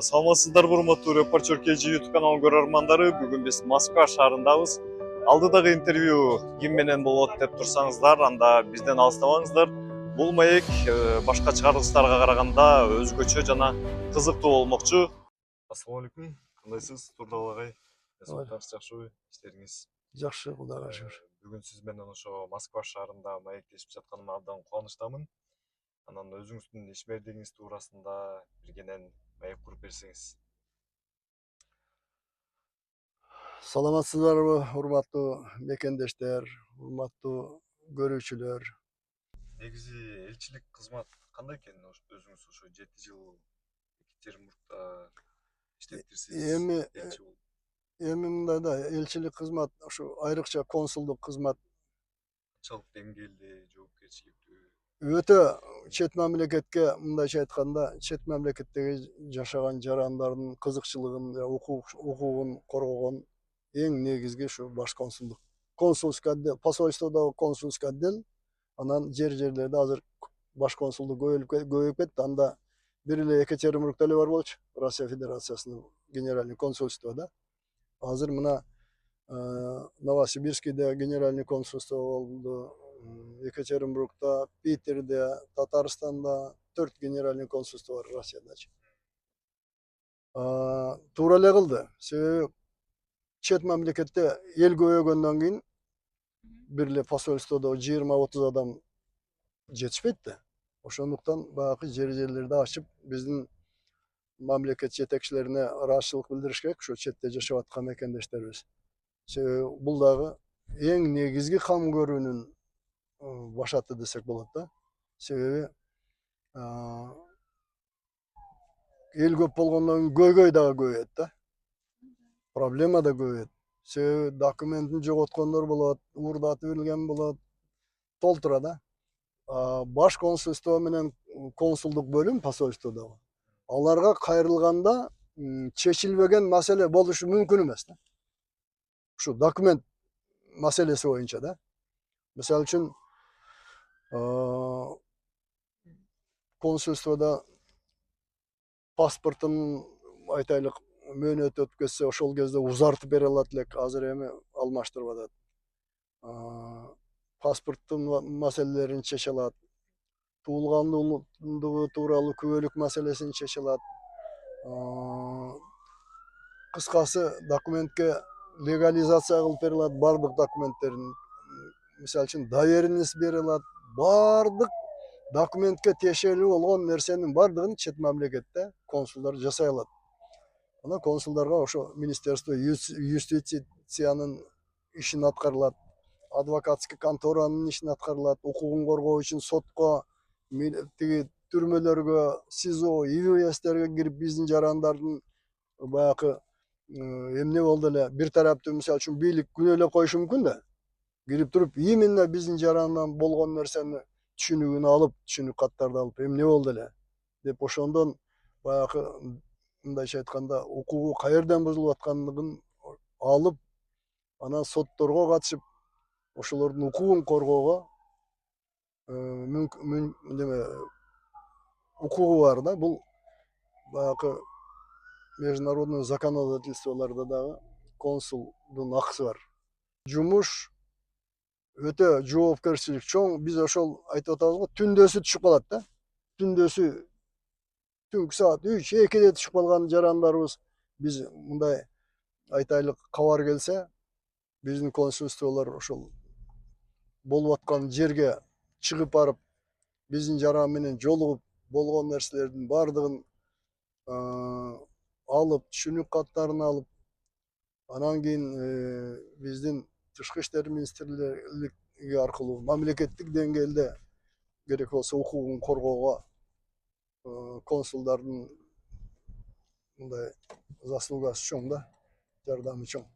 Саламатсыздар урматтуу Репортер KG YouTube каналынын көрөрмандары. Бүгүн биз Москва шаарындабыз. Алдыдагы интервью ким менен болот деп турсаңыздар, анда бизден алыстабаңыздар. Бул маек башка чыгарылыштарга караганда өзгөчө жана кызыктуу болмокчу. Ассалам алейкум. Кандайсыз, Турдал агай? Сааттарыңыз жакшыбы? Иштериңиз? Жакшы, Кудайга шүгүр. Бүгүн сиз менен ошо Москва шаарында маектешип жатканыма абдан кубанычтамын. Анан өзүңүздүн ишмердигиңиз туурасында бир кенен маек куруп берсеңиз. Саламатсыздарбы, урматтуу мекендештер, урматтуу көрүүчүлөр. Негизи элчилик кызмат кандай экен? Өзүңүз ошо 7 жыл Екатеринбургда иштептирсиз. Эми мындай да, элчилик кызмат, ошо айрыкча консулдук кызмат Канчалык деңгээлде жоопкерчиликтүү? өтө чет мамлекетке, мындайча айтканда, чет мамлекеттеги жашаган жарандардын кызыкчылыгын, укугун коргогон эң негизги ушу баш консулдук. Консульский отдел, посольстводогу консульский отдел, анан жерлерде азыр баш консулдук көбөйүп кетти. Анда бир эле Екатеринбургда эле бар болчу, Россия Федерациясынын генеральный консульство да. Азыр мына Новосибирскийде генеральный консульство болду, Екатеринбургда, Питерде, Татарстанда 4 генеральный консульство бар Россиядачы. Туура эле кылды. Себеби чет мамлекетте эл көбөйгөндөн кийин бир эле посольстводо 20-30 адам жетишпейт да. Ошондуктан баягы жерлерди ачып, биздин мамлекет жетекчилерине ыраазычылык билдириш керек, ошо четте жашап аткан мекендештерибиз. Себеби бул дагы эң негизги кам көрүүнүн башаты десек болот да. Себеби эл көп болгондон кийин көйгөй дагы көбөйөт да. Проблема да көбөйөт. Себеби документин жоготкондор болот, уурдатып берилген болот, толтура да. Баш консульство менен консулдук бөлүм посольстводогу. Аларга кайрылганда чечилбеген маселе болушу мүмкүн эмес да. Ушу документ маселеси боюнча да. Мисалы үчүн консульстводо паспортун айтайлык мөөнөтү өтүп кетсе, ошол кезде узартып бере алат элек, азыр эми алмаштырып атат. Паспорттун маселелерин чече алат. Туулгандыгы тууралуу күбөлүк маселесин чече алат. Кыскасы, документке легализация кылып бере алат бардык документтерин. Мисалы үчүн доверенность бере алат. Бардык документке тиешелүү болгон нерсенин бардыгын чет мамлекетте консулдар жасай алат. Ана консулдарга ошо министерство юстициянын ишин аткарылат, адвокатский конторанын ишин аткарылат, укугун коргоо үчүн сотко, тиги түрмөлөргө, СИЗО, ИВСтерге кирип биздин жарандардын баягы эмне болду эле, бир тараптуу мисалы үчүн бийлик күнөөлөп коюшу мүмкүн да. Кирип туруп именно биздин жарандан болгон нерсени түшүнүгүн алып, түшүнүк каттарды алып, эмне болду эле деп ошондон баягы мындайча айтканда укугу каерден бузулуп аткандыгын алып, анан сотторго катышып, ошолордун укугун коргоого укугу бар да. Бул баягы международный законодательстволордо дагы консулдун акысы бар. Жумуш өтө жоопкерчилик чоң. Биз ошол айтып атабыз го, түндөсү түшүп калат да. Түндөсү түнкү саат 3-2де түшүп калган жарандарыбыз, биз мындай айтайлык кабар келсе, биздин консульстволор ошол болуп аткан жерге чыгып барып, биздин жаран менен жолугуп, болгон нерселердин бардыгын алып, түшүнүк каттарын алып, анан кийин биздин тышкы иштер министрлиги аркылуу мамлекеттик деңгээлде керек болсо укугун коргоого консулдардын мындай заслугасы чоң да, жардамы чоң.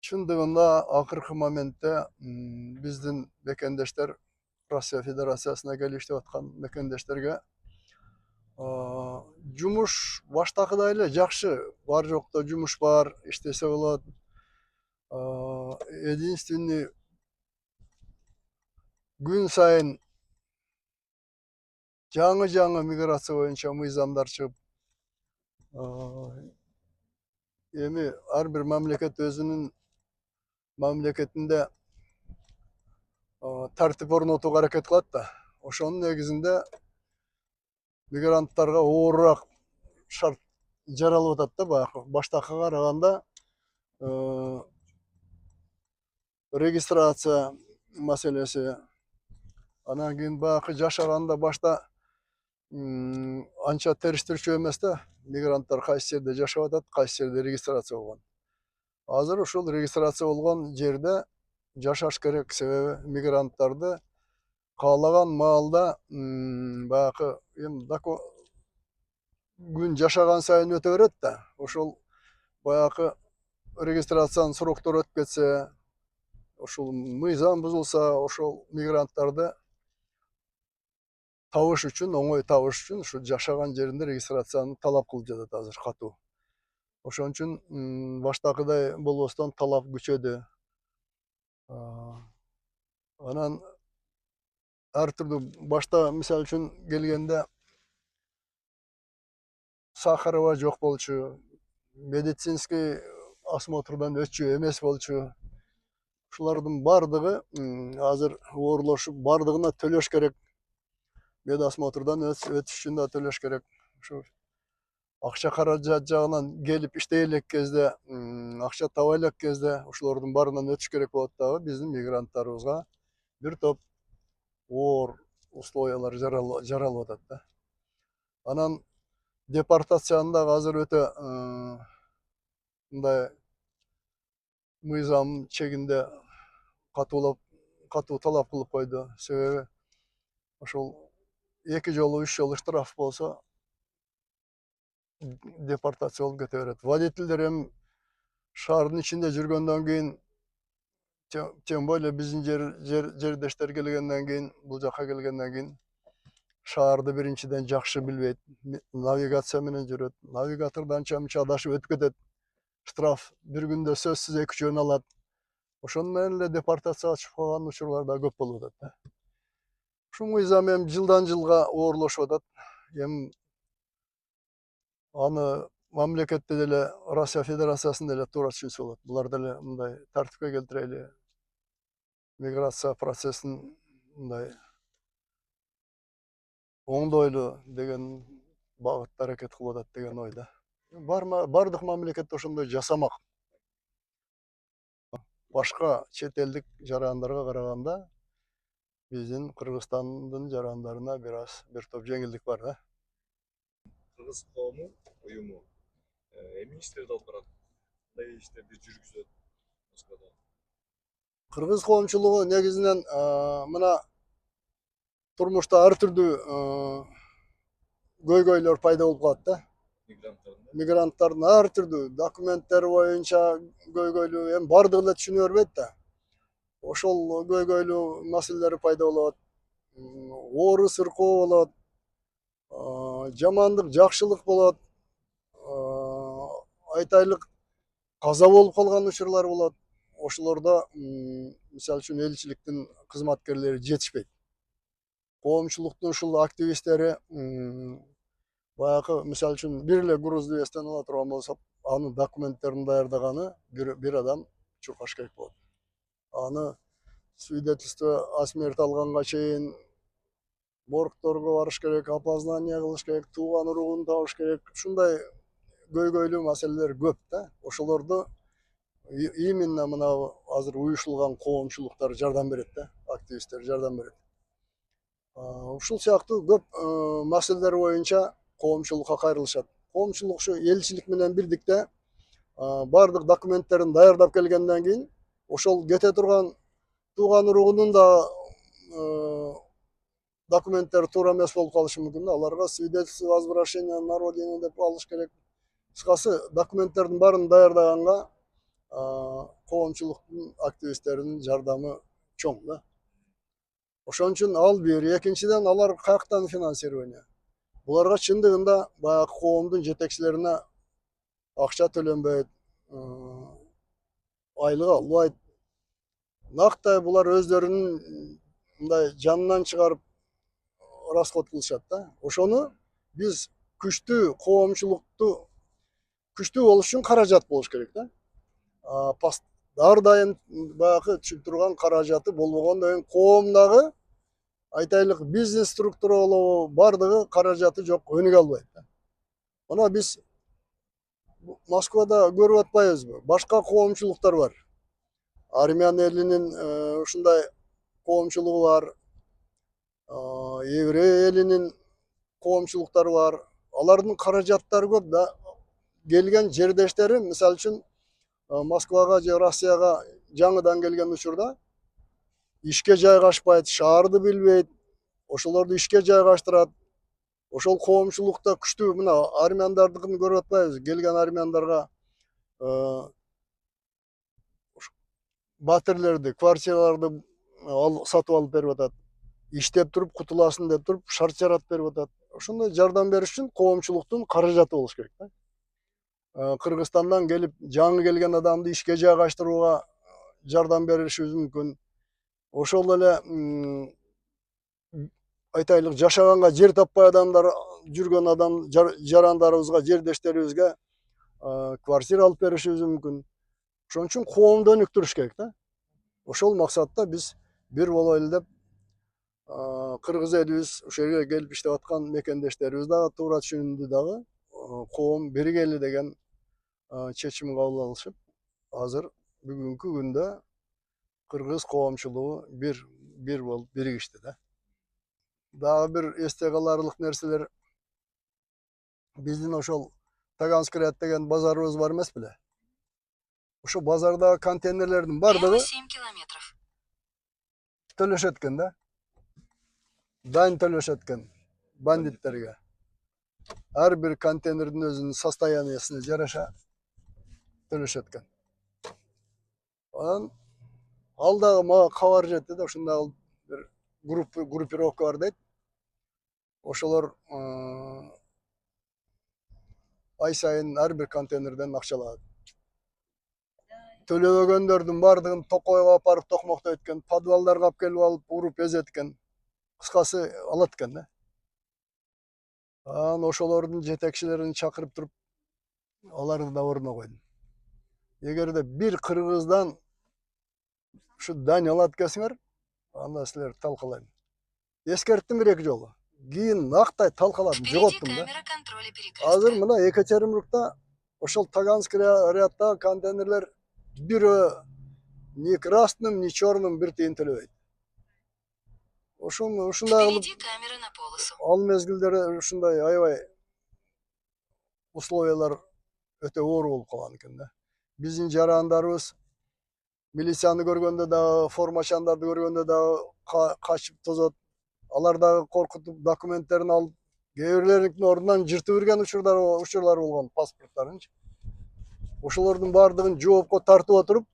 Чындыгында акыркы моментте биздин мекендештер, Россия Федерациясына келип иштеп аткан мекендештерге жумуш баштакыдай эле жакшы, бар жокто жумуш бар, иштесе болот. Единственный күн сайын жаңы миграция боюнча мыйзамдар чыгып, Эми ар бир мамлекет өзүнүн мамлекетинде тартип орнотууга аракет кылат да. Ошонун негизинде мигранттарга оорураак шарт жаралып атат да баягы баштакыга караганда. Регистрация маселеси, анан кийин баягы жашаганда башта анча терс түрчүү эмес да. Мигранттар кайсы жерде жашап атат, кайсы жерде регистрация болгон. Азыр ушул регистрация болгон жерде жашаш керек, себеби мигранттарды каалаган маалда баягы эми күн жашаган сайын өтө берет да. Ошол баягы регистрациянын сроктору өтүп кетсе, ошол мыйзам бузулса, ошол мигранттарды табыш үчүн, оңой табыш үчүн ушу жашаган жеринде регистрацияны талап кылып жатат азыр катуу. Ошон үчүн баштакыдай болбостон талап күчөдү. Анан ар түрдүү башта мисалы үчүн келгенде сахарова жок болчу, медицинский осмотрдан өтчү эмес болчу. Ушулардын бардыгы азыр оорлошуп, бардыгына төлөш керек. Медосмотрдан өтүш үчүн да төлөш керек. Ушу акча каражат жагынан келип иштей элек кезде, акча таба элек кезде ушулордун баарынан өтүш керек болот дагы. Биздин мигранттарыбызга бир топ оор условиялар жаралып атат да. Анан депортацияны дагы азыр өтө мындай мыйзам чегинде катуу талап кылып койду. Себеби ошол 2 жолу 3 жолу штраф болсо депортация болуп кете берет. Водительдер эми шаардын ичинде жүргөндөн кийин, тем более биздин жердештер келгенден кийин, бул жака келгенден кийин шаарды биринчиден жакшы билбейт, навигация менен жүрөт. Навигаторду анча мынча адашып өтүп кетет. Штраф бир күндө сөзсүз 2-3 алат. Ошону менен эле депортацияга чыгып калган учурлар да көп болуп атат да. Ушул мыйзам эми жылдан жылга оорлошуп атат. Эми аны мамлекетте деле, Россия Федерациясында деле туура түшүнсө болот. Булар деле мындай тартипке келтирели, миграция процессин мындай оңдойлу деген багытта аракет кылып атат деген ойда. Бардык мамлекет ошондой жасамак. Башка чет элдик жарандарга караганда биздин Кыргызстандын жарандарына бир топ жеңилдик бар да. Кыргыз коому уюму эмне иштерди алып барат? Кандай иштерди жүргүзөт Москвада? Кыргыз коомчулугу негизинен мына турмушта ар түрдүү көйгөйлөр пайда болуп калат да. Мигранттардын ар түрдүү документтер боюнча көйгөйлүү, эми бардыгы эле түшүнө бербейт да. Ошол көйгөйлүү маселелер пайда болот. Оору сыркоо болот. Жамандык, жакшылык болот. Айтайлык каза болуп калган учурлар болот. Ошолордо мисалы үчүн элчиликтин кызматкерлери жетишпейт. Коомчулуктун ушул активисттери баягы мисалы үчүн бир эле грузду эстен ала турган болсо, анын документтерин даярдаганы бир адам чуркаш керек болот. Аны свидетельство о смерти алганга чейин моргторго барыш керек, опознание кылыш керек, тууган уругун табыш керек. Ушундай көйгөйлүү маселелер көп да. Ошолорду именно мына азыр уюшулган коомчулуктар жардам берет да, активисттер жардам берет. Ушул сыяктуу көп маселелер боюнча коомчулукка кайрылышат. Коомчулук ушу элчилик менен бирдикте бардык документтерин даярдап келгенден кийин ошол кете турган тууган уругунун да документтери туура эмес болуп калышы мүмкүн да. Аларга свидетельство возвращения на родину деп алыш керек. Кыскасы документтердин баарын даярдаганга коомчулуктун активисттеринин жардамы чоң да. Ошон үчүн ал бир, экинчиден алар каяктан финансирование. Буларга чындыгында баягы коомдун жетекчилерине акча төлөнбөйт, айлык албайт. Нактай булар өздөрүнүн мындай жанынан чыгарып расход кылышат да. Ошону биз күчтүү коомчулукту күчтүү болуш үчүн каражат болуш керек да. Ар дайым баягы түшүп турган каражаты болбогондон кийин коомдагы айтайлык бизнес структуралоо бардыгы каражаты жок, өнүгө албайт да. Мына биз Москвада көрүп атпайбызбы? Башка коомчулуктар бар. Армян элинин ушундай коомчулугу бар. Еврей элинин коомчулуктары бар. Алардын каражаттары көп да. Келген жердештери, мисалы үчүн Москвага же Россияга жаңыдан келген учурда ишке жайгашпайт, шаарды билбейт, ошолорду ишке жайгаштырат. Ошол коомчулукта күчтүү, мына армяндардыкын көрүп атпайбызбы? Келген армяндарга батирлерди, квартираларды сатып алып берип атат. Иштеп туруп кутуласын деп туруп шарт жаратып берип атат. Ошондой жардам бериш үчүн коомчулуктун каражаты болуш керек да. Кыргызстандан келип жаңы келген адамды ишке жайгаштырууга жардам беришибиз мүмкүн. Ошол эле айтайлык жашаганга жер таппай адамдар жүргөн жарандарыбызга, жердештерибизге квартира алып беришибиз мүмкүн. Ошон үчүн коомду өнүктүрүш керек да. Ошол максатта биз бир бололу деп кыргыз элибиз, ошол жерге келип иштеп аткан мекендештерибиз дагы туура түшүндү дагы, коом биригели деген чечим кабыл алышып, азыр бүгүнкү күндө кыргыз коомчулугу бир болуп биригишти да. Дагы бир эсте каларлык нерселер, биздин ошол Таганский ряд деген базарыбыз бар эмес беле? Ошо базардагы контейнерлердин бардыгы 7 километров. төлөшөт экен да. Дань төлөшөт экен бандиттерге. Ар бир контейнердин өзүнүн состояниясына жараша төлөшөт экен. Анан ал дагы мага кабар жетти да, ушундай бир группировка бар дейт. Ошолор ай сайын ар бир контейнерден акча алат. Төлөбөгөндөрдүн бардыгын Токойго апарып токмоктойт экен, подвалдарга алып келип алып уруп эзет экен. Кыскасы алат экен да. Анан ошолордун жетекчилерин чакырып туруп, аларды да ордуна койдум. Эгерде бир кыргыздан ушу дань алат экенсиңер, анда силерди талкалайм. Эскерттим бир-эки жолу. Кийин нактай талкаладым, жоготтум да. Камера контроля Азыр перекрестка. мына Екатеринбургда ошол Таганский ряддагы контейнерлер бирөө ни красным, ни черным бир тиын төлөбөйт. Ушундай кылып Впереди камера на полосу. ал мезгилдери ушундай аябай условиялар өтө оор болуп калган экен да. Биздин жарандарыбыз милицияны көргөндө дагы, формачандарды көргөндө дагы качып тозот. Алар дагы коркутуп документтерин алып, кээ бирлеринин ордунан жыртып ирген учурлар болгон, паспорттарынчы. Ошолордун бардыгын жоопко тартып отуруп,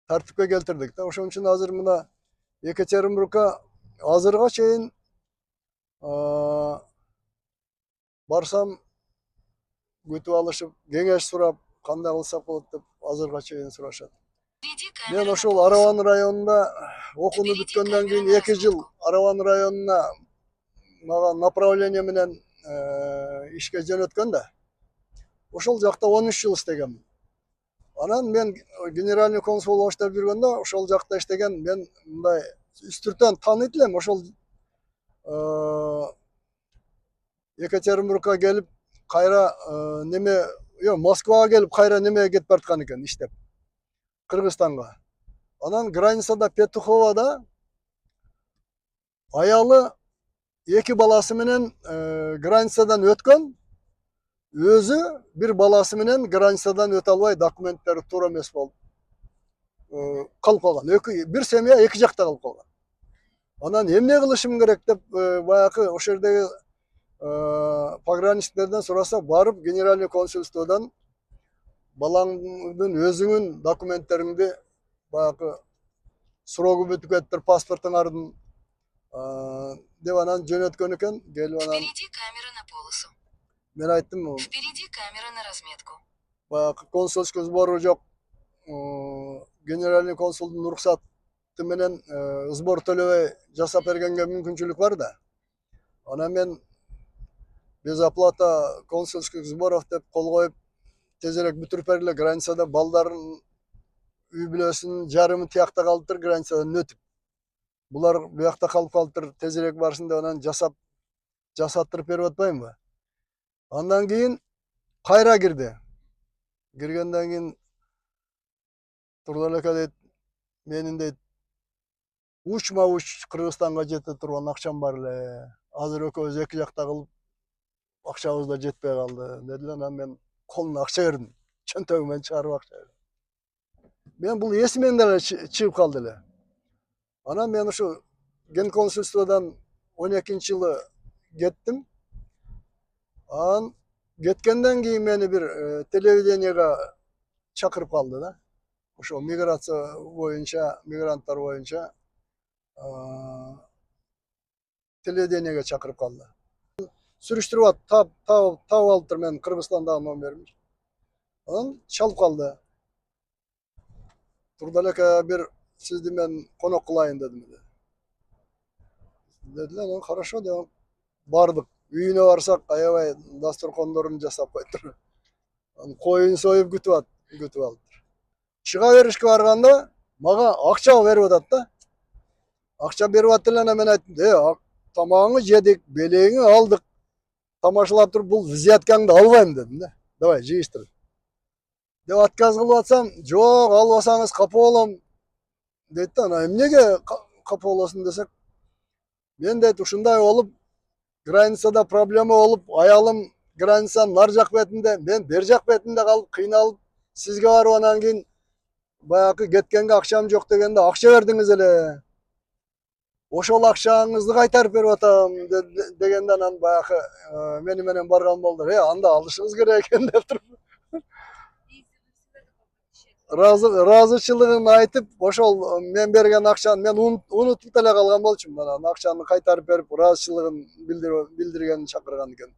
тартипке келтирдик да. Ошон үчүн азыр мына Екатеринбургка азырга чейин барсам күтүп алышып, кеңеш сурап, кандай кылсак болот деп азырга чейин сурашат. Впереди Мен камера на ошол полосу. Араван районунда окууну бүткөндөн кийин 2 жыл Араван районуна мага направление менен ишке жөнөткөн да. Ошол жакта 13 жыл иштегенмин. Анан мен генеральный консул болуп иштеп жүргөндө ошол жакта иштеген, мен мындай үстүртөн тааныйт элем. Ошол Екатеринбургка келип кайра Москвага келип кайра немеге кетип бараткан экен иштеп. Кыргызстанга. Анан границада Петуховада аялы 2 баласы менен границадан өткөн, өзү бир баласы менен границадан өтө албай, документтери туура эмес болуп калып калган. Бир семья 2 жакта калып калган. Анан эмне кылышым керек деп баягы ошол жердеги пограничниктерден сураса, барып генеральный консульстводан балаңдын өзүңүн документтериңди баягы срогу бүтүп кетиптир, паспортуңардын деп анан жөнөткөн экен. Келип анан Впереди камера на полосу. мен айттым, Впереди камера на разметку. баягы консульский сбору жок, генеральный консулдун уруксаты менен сбор төлөбөй жасап бергенге мүмкүнчүлүк бар да. Анан мен безоплата консульских сборов деп кол коюп тезирээк бүтүрүп бергиле, границада балдарын үй бүлөсүнүн жарымы тиякта калыптыр, границадан өтүп. Булар буякта калып калыптыр, тезирээк барсын деп анан жасаттырып берип атпаймынбы? Андан кийин кайра кирди. Киргенден кийин Турдал эке дейт, менин дейт учма уч Кыргызстанга жете турган акчам бар эле. Азыр экөөбүз эки жакта кылып акчабыз да жетпей калды. Деди. Анан мен колуна акча бердим. Чөнтөгүмөн чыгарып акча бердим. Мен бул эсимден деле чыгып калды эле. Анан мен ушу ген консульстводан 12-жылы кеттим. Анан кеткенден кийин мени бир телевидениеге чакырып калды да. Ошо миграция боюнча, мигранттар боюнча телевидениеге чакырып калды. Сүрүштүрүп таап алыптыр мен Кыргызстандагы номеримди. Анан чалып калды. Турдал эке бир сизди мен конок кылайын дедим. Dediler, lan хорошо dedim. Bardık. Үйüne varsak аябай дасторкондорун жасап коюптур. Коюн союп күтүп алыптыр. Чыга беришке барганда мага акча берип атат да. Акча берип атты эле, мен айттым, тамагыңы жедик, белегиңи алдык. Тамашалап туруп бул взяткаңды албайм дедим да. Давай жыйыштыр. Деп отказ кылып атсам, жок, албасаңыз капа болом дейт да. Анан эмнеге капа болосуң десек, мен дейт ушундай болуп, границада проблема болуп, аялым границанын нар жак бетинде, мен бер жак бетинде калып, кыйналып, сизге барып анан кийин баягы кеткенге акчам жок дегенде акча бердиңиз эле. Ошол акчаңызды кайтарып берип атам дегенде анан баягы мени менен барган балдар, анда алышыңыз керек экен деп туруп ыраазычылыгын айтып, ошол мен берген акчаны мен унутуп деле калган болчумун. Анан акчаны кайтарып берип, ыраазычылыгын билдиргени чакырган экен.